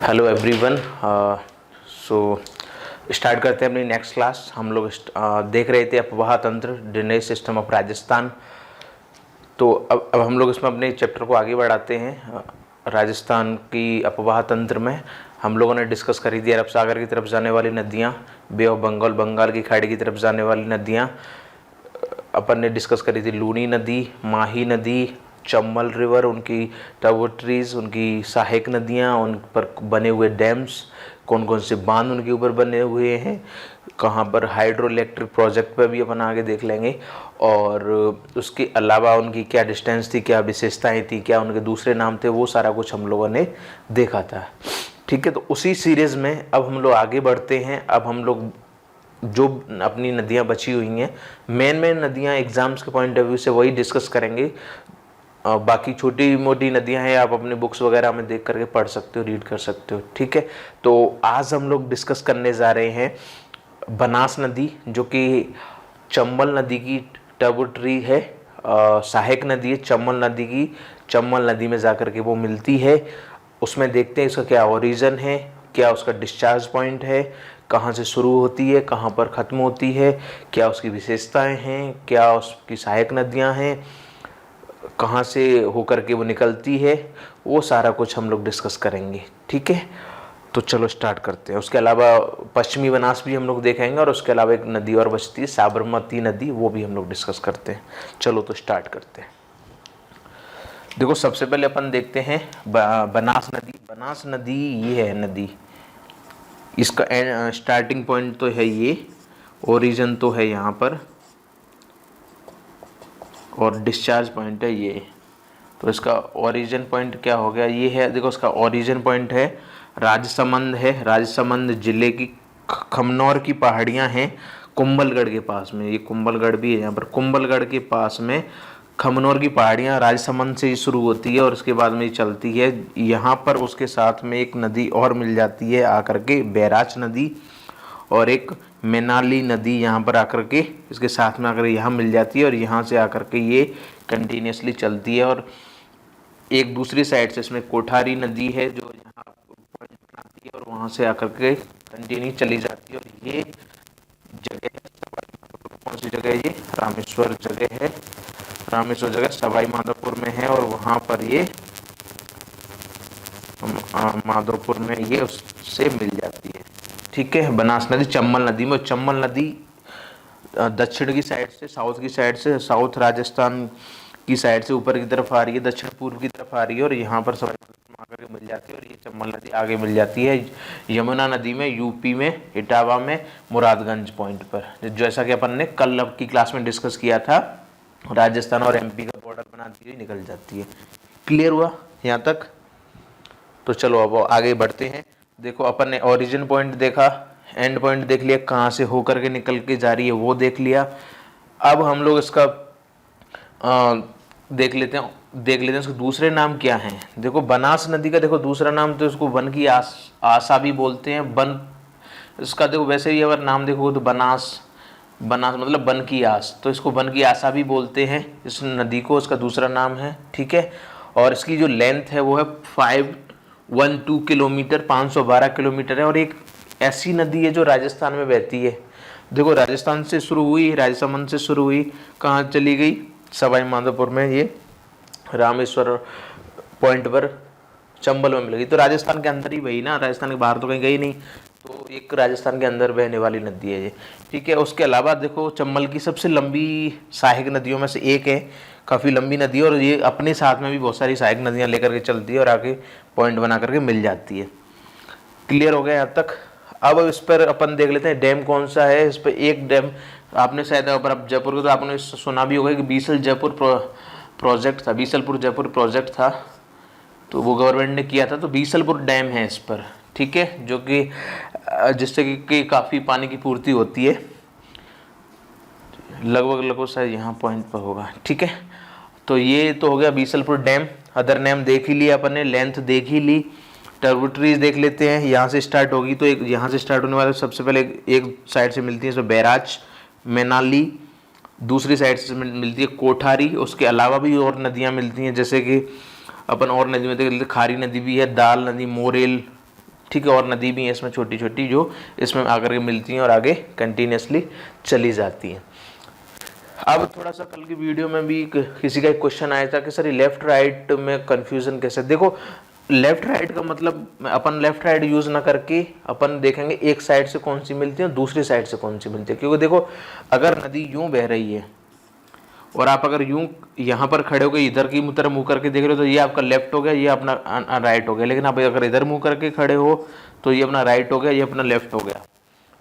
Hello everyone. So start करते हैं अपनी नेक्स्ट क्लास। हम लोग देख रहे थे अपवाह तंत्र, ड्रेनेज सिस्टम ऑफ राजस्थान। तो अब हम लोग इसमें अपने चैप्टर को आगे बढ़ाते हैं। राजस्थान की अपवाह तंत्र में हम लोगों ने डिस्कस करी थी अरब सागर की तरफ जाने वाली नदियाँ, बे ऑफ बंगाल, बंगाल की खाड़ी की तरफ जाने वाली नदियाँ। अपन ने डिस्कस करी थी लूनी नदी, माही नदी, चंबल रिवर, उनकी ट्रिब्यूटरीज, उनकी सहायक नदियाँ, उन पर बने हुए डैम्स, कौन कौन से बांध उनके ऊपर बने हुए हैं, कहाँ पर हाइड्रो इलेक्ट्रिक प्रोजेक्ट पर भी अपन आगे देख लेंगे। और उसके अलावा उनकी क्या डिस्टेंस थी, क्या विशेषताएं थी, क्या उनके दूसरे नाम थे, वो सारा कुछ हम लोगों ने देखा था। ठीक है, तो उसी सीरीज़ में अब हम लोग आगे बढ़ते हैं। अब हम लोग जो अपनी नदियाँ बची हुई हैं, मेन नदियाँ एग्ज़ाम्स के पॉइंट ऑफ व्यू से वही डिस्कस करेंगे। बाकी छोटी मोटी नदियां हैं, आप अपने बुक्स वगैरह में देख करके पढ़ सकते हो, रीड कर सकते हो। ठीक है, तो आज हम लोग डिस्कस करने जा रहे हैं बनास नदी, जो कि चंबल नदी की ट्रिब्यूटरी है। सहायक नदी है चंबल नदी की, चंबल नदी में जाकर के वो मिलती है। उसमें देखते हैं इसका क्या ओरिजिन है, क्या उसका डिस्चार्ज पॉइंट है, कहाँ से शुरू होती है, कहाँ पर ख़त्म होती है, क्या उसकी विशेषताएं हैं, क्या उसकी सहायक नदियाँ हैं, कहाँ से होकर के वो निकलती है, वो सारा कुछ हम लोग डिस्कस करेंगे। ठीक है, तो चलो स्टार्ट करते हैं। उसके अलावा पश्चिमी बनास भी हम लोग देखेंगे, और उसके अलावा एक नदी और बचती है साबरमती नदी, वो भी हम लोग डिस्कस करते हैं। चलो तो स्टार्ट करते हैं। देखो, सबसे पहले अपन देखते हैं बनास नदी। बनास नदी ये है नदी, इसका स्टार्टिंग पॉइंट तो है ये, ओरिजिन तो है यहाँ पर, और डिस्चार्ज पॉइंट है ये। तो इसका ओरिजिन पॉइंट क्या हो गया, ये है। देखो, इसका ओरिजिन पॉइंट है राजसमंद है। राजसमंद जिले की खमनौर की पहाड़ियाँ हैं कुंभलगढ़ के पास में। ये कुंभलगढ़ भी है यहाँ पर, कुंभलगढ़ के पास में खमनौर की पहाड़ियाँ राजसमंद से ही शुरू होती है और उसके बाद में चलती है यहाँ पर। उसके साथ में एक नदी और मिल जाती है आकर के, बैराज नदी, और एक मैनाली नदी यहाँ पर आकर के इसके साथ में आकर यहाँ मिल जाती है, और यहाँ से आकर के ये कंटिन्यूसली चलती है। और एक दूसरी साइड से इसमें कोठारी नदी है जो यहाँ पॉइंट बनाती है, और वहाँ से आकर के कंटिन्यू चली जाती है। और ये जगह है, कौन सी जगह है ये, रामेश्वर जगह है। रामेश्वर जगह सवाई माधोपुर में है, और वहाँ पर ये माधोपुर में ये उससे मिल जाती है। ठीक है, बनास नदी चंबल नदी में। चंबल नदी दक्षिण की साइड से, साउथ की साइड से, साउथ राजस्थान की साइड से ऊपर की तरफ आ रही है, दक्षिण पूर्व की तरफ आ रही है, और यहाँ पर सवाई आकर के मिल जाती है। और ये चंबल नदी आगे मिल जाती है यमुना नदी में, यूपी में, इटावा में, मुरादगंज पॉइंट पर। जैसा कि अपन ने कल की क्लास में डिस्कस किया था, राजस्थान और एमपी का बॉर्डर बनाती हुई निकल जाती है। क्लियर हुआ यहाँ तक? तो चलो अब आगे बढ़ते हैं। देखो, अपन ने ओरिजिन पॉइंट देखा, एंड पॉइंट देख लिया, कहाँ से होकर के निकल के जा रही है वो देख लिया। अब हम लोग इसका देख लेते हैं इसके दूसरे नाम क्या हैं। देखो, बनास नदी का देखो दूसरा नाम तो इसको वन की आशा भी बोलते हैं। बन इसका देखो, वैसे ही अगर नाम देखो तो बनास मतलब वन की आस, तो इसको वन की आशा भी बोलते हैं इस नदी को, इसका दूसरा नाम है। ठीक है, और इसकी जो लेंथ है वो है 512 किलोमीटर, 512 किलोमीटर है। और एक ऐसी नदी है जो राजस्थान में बहती है। देखो, राजस्थान से शुरू हुई, राजसमंद से शुरू हुई, कहाँ चली गई, सवाई माधोपुर में, ये रामेश्वर पॉइंट पर चंबल में मिल गई। तो राजस्थान के अंदर ही बही ना, राजस्थान के बाहर तो कहीं गई नहीं। तो एक राजस्थान के अंदर बहने वाली नदी है ये। ठीक है, उसके अलावा देखो, चंबल की सबसे लंबी सहायक नदियों में से एक है, काफ़ी लंबी नदी है, और ये अपने साथ में भी बहुत सारी सहायक नदियाँ लेकर के चलती है और आगे पॉइंट बना करके मिल जाती है। क्लियर हो गया यहाँ तक? अब इस पर अपन देख लेते हैं डैम कौन सा है। इस पर एक डैम आपने शायद अगर आप जयपुर को, तो आपने सुना भी होगा कि बीसल जयपुर प्रोजेक्ट था, बीसलपुर जयपुर प्रोजेक्ट था, तो वो गवर्नमेंट ने किया था। तो बीसलपुर डैम है इस पर। ठीक है, जो कि जिससे कि काफ़ी पानी की पूर्ति होती है, लगभग शायद यहाँ पॉइंट पर होगा। ठीक है, तो ये तो हो गया बीसलपुर डैम। अदर नेम देख ही लिया अपन ने, लेंथ देख ही ली। ट्रिब्यूटरीज देख लेते हैं, यहाँ से स्टार्ट होगी, तो एक यहाँ से स्टार्ट होने वाले सबसे पहले एक साइड से मिलती है इसमें बैराज, मैनाली, दूसरी साइड से मिलती है कोठारी। उसके अलावा भी और नदियाँ मिलती हैं, जैसे कि अपन और नदी में देख लेते, खारी नदी भी है, दाल नदी, मोरेल, ठीक है, और नदी भी है इसमें छोटी छोटी जो इसमें आकर के मिलती हैं और आगे कंटिन्यूसली चली जाती हैं। अब थोड़ा सा कल की वीडियो में भी किसी का एक क्वेश्चन आया था कि सर लेफ्ट राइट में कंफ्यूजन कैसे। देखो लेफ्ट राइट का मतलब अपन लेफ्ट राइट यूज ना करके अपन देखेंगे एक साइड से कौन सी मिलती है दूसरी साइड से कौन सी मिलती है। क्योंकि देखो अगर नदी यूं बह रही है और आप अगर यूं यहाँ पर खड़े हो गए इधर की तरफ मुंह करके देख रहे हो तो ये आपका लेफ्ट हो गया, ये अपना राइट हो गया। लेकिन आप अगर इधर मुंह करके खड़े हो तो ये अपना राइट हो गया, ये अपना लेफ्ट हो गया।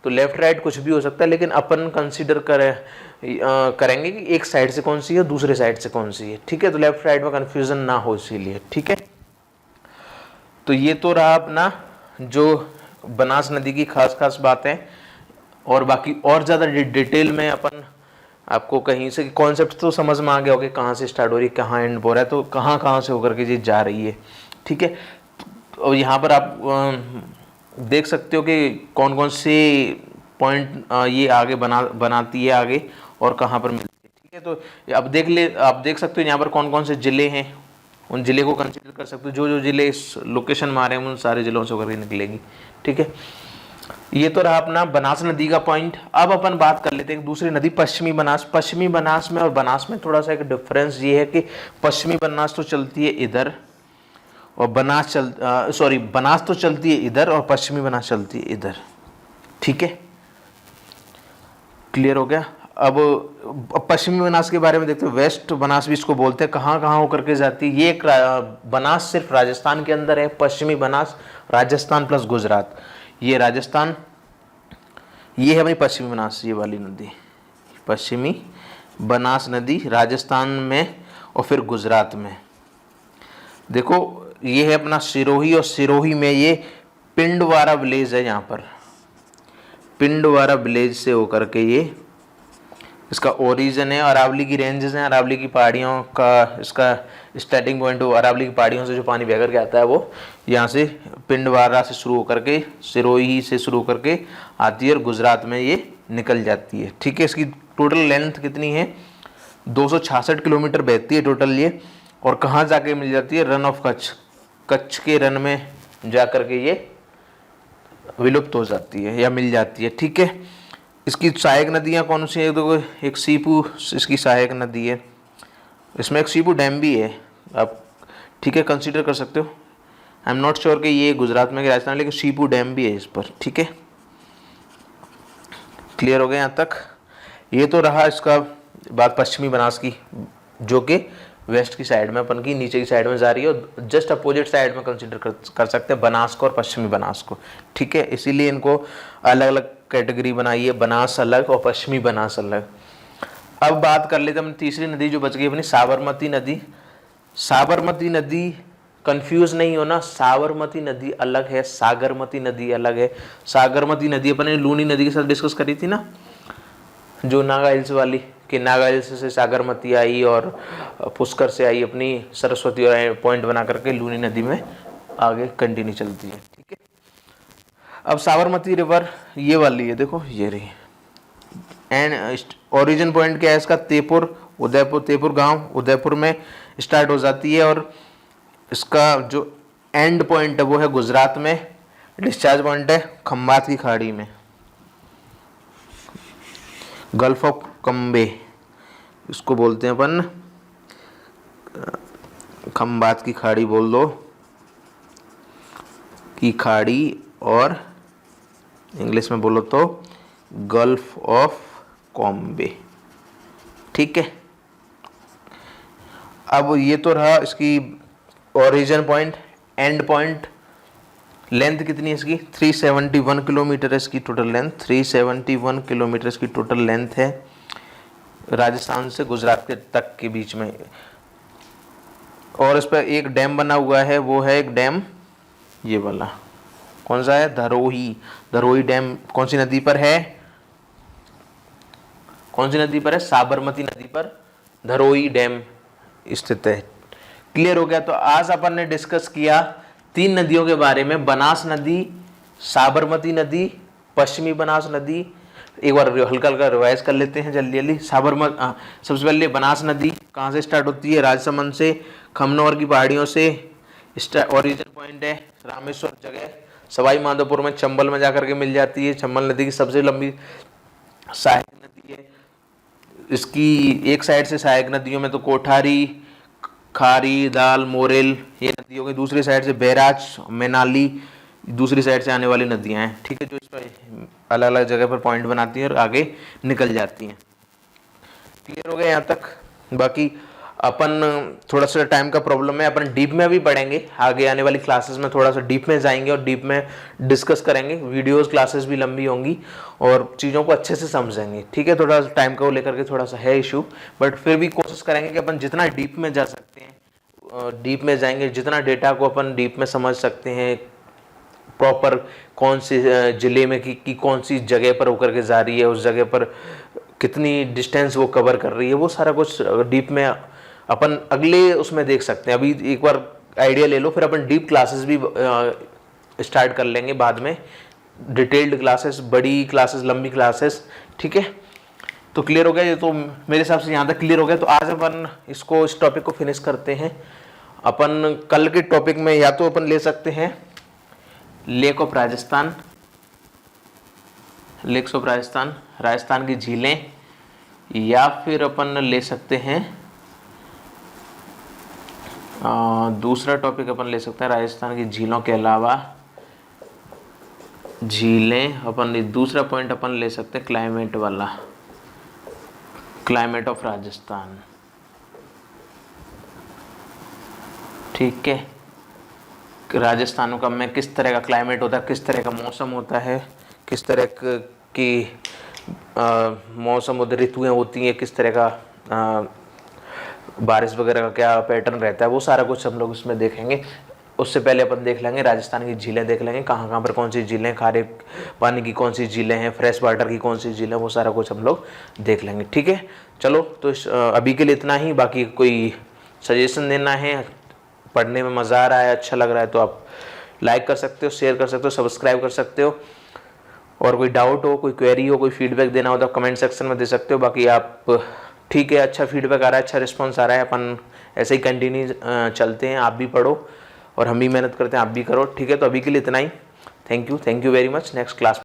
तो लेफ्ट राइट कुछ भी हो सकता है, लेकिन अपन कंसीडर करेंगे कि एक साइड से कौन सी है दूसरे साइड से कौन सी है। ठीक है, तो लेफ्ट राइट में कंफ्यूजन ना हो इसीलिए। ठीक है, तो ये तो रहा अपना जो बनास नदी की खास खास बातें, और बाकी और ज़्यादा डिटेल में अपन आपको कहीं से कॉन्सेप्ट तो समझ में आ गया होगा कहाँ से स्टार्ट हो रही है कहाँ एंड हो रहा है, तो कहाँ कहाँ से होकर के ये जा रही है। ठीक है, और यहाँ पर आप देख सकते हो कि कौन कौन से पॉइंट ये आगे बनाती है आगे और कहाँ पर मिलती है। ठीक है, तो आप देख सकते हो यहाँ पर कौन कौन से ज़िले हैं, उन ज़िले को कंसीडर कर सकते हो। जो जो ज़िले इस लोकेशन में आ रहे हैं उन सारे ज़िलों से होकर निकलेगी। ठीक है, ये तो रहा अपना बनास नदी का पॉइंट। अब अपन बात कर लेते हैं दूसरी नदी पश्चिमी बनास। पश्चिमी बनास में और बनास में थोड़ा सा एक डिफरेंस ये है कि पश्चिमी बनास तो चलती है इधर और बनास तो चलती है इधर और पश्चिमी बनास चलती है इधर। ठीक है, क्लियर हो गया। अब पश्चिमी बनास के बारे में देखते हैं। वेस्ट बनास भी इसको बोलते हैं। कहाँ कहाँ होकर के जाती है ये एक बनास सिर्फ राजस्थान के अंदर है। पश्चिमी बनास राजस्थान प्लस गुजरात, ये राजस्थान, ये है भाई पश्चिमी बनास, ये वाली नदी पश्चिमी बनास नदी राजस्थान में और फिर गुजरात में। देखो ये है अपना सिरोही, और सिरोही में ये पिंडवारा विलेज है। यहाँ पर पिंडवारा विलेज से होकर के ये इसका ओरिजिन है। अरावली की रेंजेस हैं, अरावली की पहाड़ियों का इसका स्टार्टिंग पॉइंट हो। अरावली की पहाड़ियों से जो पानी बह करके आता है वो यहाँ से पिंडवारा से शुरू होकर के सिरोही से शुरू होकर के आती है और गुजरात में ये निकल जाती है। ठीक है, इसकी टोटल लेंथ कितनी है 266 किलोमीटर बहती है टोटल ये। और कहाँ जाके मिल जाती है रन ऑफ कच्छ, कच्छ के रन में जा कर के ये विलुप्त हो जाती है या मिल जाती है। ठीक है, इसकी सहायक नदियाँ कौन सी है, देखो एक सीपू इसकी सहायक नदी है, इसमें एक सीपू डैम भी है आप ठीक है कंसीडर कर सकते हो। आई एम नॉट श्योर कि ये गुजरात में कि राजस्थान, लेकिन सीपू डैम भी है इस पर। ठीक है, क्लियर हो गया यहाँ तक। ये तो रहा इसका बात पश्चिमी बनास की, जो कि वेस्ट की साइड में अपन की नीचे की साइड में जा रही है और जस्ट अपोजिट साइड में कंसीडर कर सकते हैं बनास को और पश्चिमी बनास को। ठीक है, इसीलिए इनको अलग अलग कैटेगरी बनाई है, बनास अलग और पश्चिमी बनास अलग। अब बात कर लेते हैं तीसरी नदी जो बच गई अपनी साबरमती नदी। साबरमती नदी कंफ्यूज नहीं होना, साबरमती नदी अलग है, सागरमती नदी अलग है। सागरमती नदी अपन ने लूनी नदी के साथ डिस्कस करी थी ना, जो नागा हिल्स वाली, कि नागा हिल्स से सागरमती आई और पुष्कर से आई अपनी सरस्वती और पॉइंट बना करके लूनी नदी में आगे कंटिन्यू चलती है। ठीक है, अब साबरमती रिवर ये वाली है, देखो ये रही। एंड ओरिजिन पॉइंट क्या है इसका तेपुर, उदयपुर, तेपुर गांव उदयपुर में स्टार्ट हो जाती है और इसका जो एंड पॉइंट है वो है गुजरात में। डिस्चार्ज पॉइंट है खंबात की खाड़ी में, गल्फ ऑफ कम्बे इसको बोलते हैं अपन, खंबात की खाड़ी बोल दो की खाड़ी, और इंग्लिश में बोलो तो गल्फ ऑफ कॉम्बे। ठीक है, अब ये तो रहा इसकी origin point. And point length कितनी है इसकी 371 किलोमीटर है इसकी टोटल लेंथ, 371 किलोमीटर इसकी टोटल लेंथ है राजस्थान से गुजरात के तक के बीच में। और इस पर एक डैम बना हुआ है, वो है एक डैम ये वाला, कौन सा है, धरोही। धरोही डैम कौन सी नदी पर है, कौन सी नदी पर है, साबरमती नदी पर धरोही डैम स्थित है। क्लियर हो गया। तो आज अपन ने डिस्कस किया 3 नदियों के बारे में, बनास नदी, साबरमती नदी, पश्चिमी बनास नदी। एक बार हल्का हल्का रिवाइज कर लेते हैं जल्दी जल्दी। सबसे पहले बनास नदी कहाँ से स्टार्ट होती है, राजसमंद से, खमनौर की पहाड़ियों से ओरिजिन पॉइंट है रामेश्वर जगह, सवाई माधोपुर में चंबल में जाकर के मिल जाती है। चंबल नदी की सबसे लंबी सहायक नदी है। इसकी एक साइड से सहायक नदियों में तो कोठारी, खारी, दाल, मोरेल ये नदियों की, दूसरी साइड से बैराज, मैनाली दूसरी साइड से आने वाली नदियां हैं। ठीक है, जो इस पर अलग अलग जगह पर पॉइंट बनाती हैं और आगे निकल जाती हैं। क्लियर हो गया यहाँ तक? बाकी अपन थोड़ा सा टाइम का प्रॉब्लम है, अपन डीप में भी पढ़ेंगे। आगे आने वाली क्लासेस में थोड़ा सा डीप में जाएंगे और डीप में डिस्कस करेंगे। वीडियोस क्लासेस भी लंबी होंगी और चीज़ों को अच्छे से समझेंगे। ठीक है, थोड़ा सा टाइम को लेकर के थोड़ा सा है इशू, बट फिर भी कोशिश करेंगे कि अपन जितना डीप में जा सकते हैं डीप में जाएंगे, जितना डेटा को अपन डीप में समझ सकते हैं, प्रॉपर कौन से ज़िले में की कौन सी जगह पर होकर के जा रही है, उस जगह पर कितनी डिस्टेंस वो कवर कर रही है, वो सारा कुछ डीप में अपन अगले उसमें देख सकते हैं। अभी एक बार आइडिया ले लो, फिर अपन डीप क्लासेस भी स्टार्ट कर लेंगे बाद में, डिटेल्ड क्लासेस, बड़ी क्लासेस, लंबी क्लासेस। ठीक है, तो क्लियर हो गया ये? तो मेरे हिसाब से यहाँ तक क्लियर हो गया। तो आज अपन इस टॉपिक को फिनिश करते हैं। अपन कल के टॉपिक में या तो अपन ले सकते हैं lake of Rajasthan, lakes of Rajasthan, Rajasthan की झीलें, या फिर अपन ले सकते हैं दूसरा टॉपिक अपन ले सकते हैं राजस्थान की झीलों के अलावा झीलें। अपन दूसरा पॉइंट अपन ले सकते हैं क्लाइमेट वाला, क्लाइमेट ऑफ राजस्थान। ठीक है, राजस्थान का में किस तरह का क्लाइमेट होता है, किस तरह का मौसम होता है, किस तरह की मौसम उधर ऋतुएँ होती हैं, किस तरह का बारिश वगैरह का क्या पैटर्न रहता है, वो सारा कुछ हम लोग इसमें देखेंगे। उससे पहले अपन देख लेंगे राजस्थान की झीलें, देख लेंगे कहाँ कहाँ पर कौन सी झीलें, खारे पानी की कौन सी झीलें हैं, फ्रेश वाटर की कौन सी झीलें, वो सारा कुछ हम लोग देख लेंगे। ठीक है, चलो तो अभी के लिए इतना ही। बाकी कोई सजेशन देना है, पढ़ने में मज़ा आ रहा है, अच्छा लग रहा है, तो आप लाइक कर सकते हो, शेयर कर सकते हो, सब्सक्राइब कर सकते हो। और कोई डाउट हो, कोई क्वेरी हो, कोई फीडबैक देना हो तो आप कमेंट सेक्शन में दे सकते हो। बाकी आप ठीक है, अच्छा फीडबैक आ रहा है, अच्छा रिस्पॉन्स आ रहा है, अपन ऐसे ही कंटिन्यू चलते हैं। आप भी पढ़ो और हम भी मेहनत करते हैं, आप भी करो। ठीक है, तो अभी के लिए इतना ही। Thank you very much. Next class